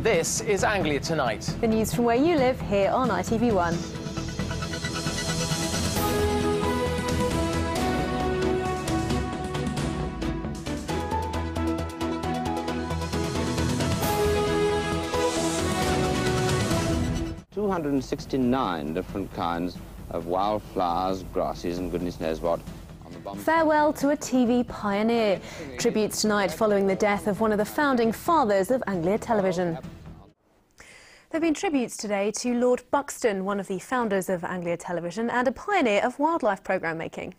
This is Anglia Tonight. The news from where you live here on ITV1. "269 different kinds of wildflowers, grasses and goodness knows what." Farewell to a TV pioneer. Tributes tonight following the death of one of the founding fathers of Anglia Television. There have been tributes today to Lord Buxton, one of the founders of Anglia Television and a pioneer of wildlife programme making.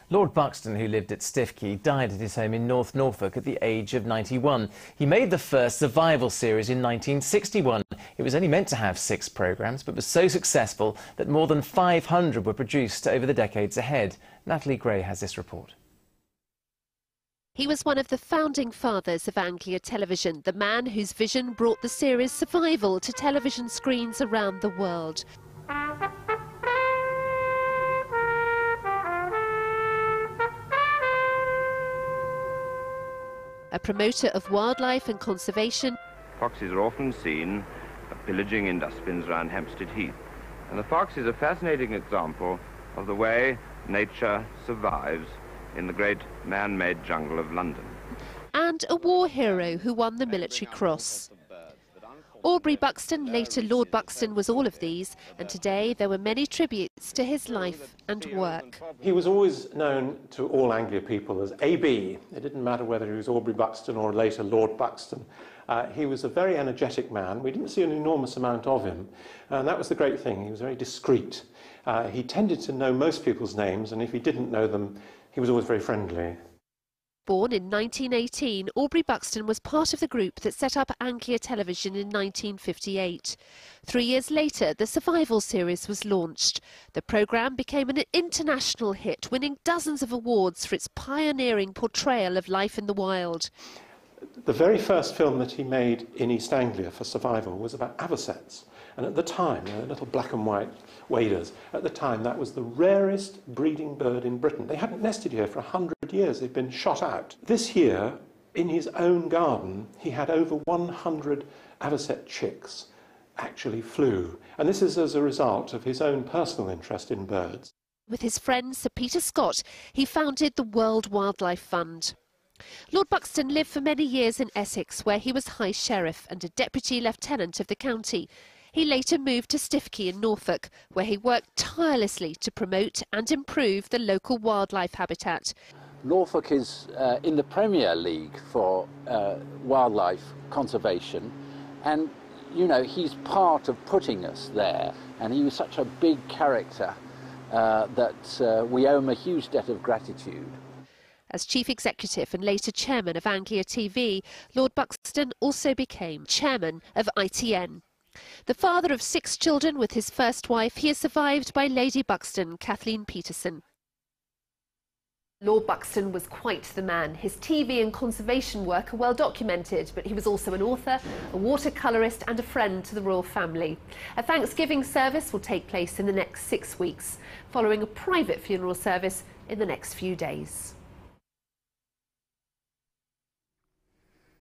Lord Buxton, who lived at Stiffkey, died at his home in North Norfolk at the age of 91. He made the first survival series in 1961. It was only meant to have 6 programmes, but was so successful that more than 500 were produced over the decades ahead. Natalie Gray has this report. He was one of the founding fathers of Anglia Television, the man whose vision brought the series Survival to television screens around the world. A promoter of wildlife and conservation. Foxes are often seen pillaging in dustbins around Hampstead Heath. And the fox is a fascinating example of the way nature survives in the great man-made jungle of London. And a war hero who won the Military Cross. Aubrey Buxton, later Lord Buxton, was all of these, and today there were many tributes to his life and work. He was always known to all Anglia people as AB. It didn't matter whether he was Aubrey Buxton or later Lord Buxton. He was a very energetic man. We didn't see an enormous amount of him, and that was the great thing. He was very discreet. He tended to know most people's names, and if he didn't know them, he was always very friendly. Born in 1918, Aubrey Buxton was part of the group that set up Anglia Television in 1958. 3 years later, the Survival series was launched. The programme became an international hit, winning dozens of awards for its pioneering portrayal of life in the wild. The very first film that he made in East Anglia for Survival was about avocets. And at the time, little black and white waders, at the time that was the rarest breeding bird in Britain. They hadn't nested here for 100 years, they'd been shot out. This year, in his own garden, he had over 100 avocet chicks actually flew. And this is as a result of his own personal interest in birds. With his friend Sir Peter Scott, he founded the World Wildlife Fund. Lord Buxton lived for many years in Essex, where he was High Sheriff and a Deputy Lieutenant of the county. He later moved to Stiffkey in Norfolk, where he worked tirelessly to promote and improve the local wildlife habitat. Norfolk is in the Premier League for wildlife conservation, and, you know, he's part of putting us there, and he was such a big character that we owe him a huge debt of gratitude. As Chief Executive and later Chairman of Anglia TV, Lord Buxton also became Chairman of ITN. The father of 6 children with his first wife, he is survived by Lady Buxton, Kathleen Peterson. Lord Buxton was quite the man. His TV and conservation work are well documented, but he was also an author, a watercolourist and a friend to the royal family. A Thanksgiving service will take place in the next 6 weeks, following a private funeral service in the next few days.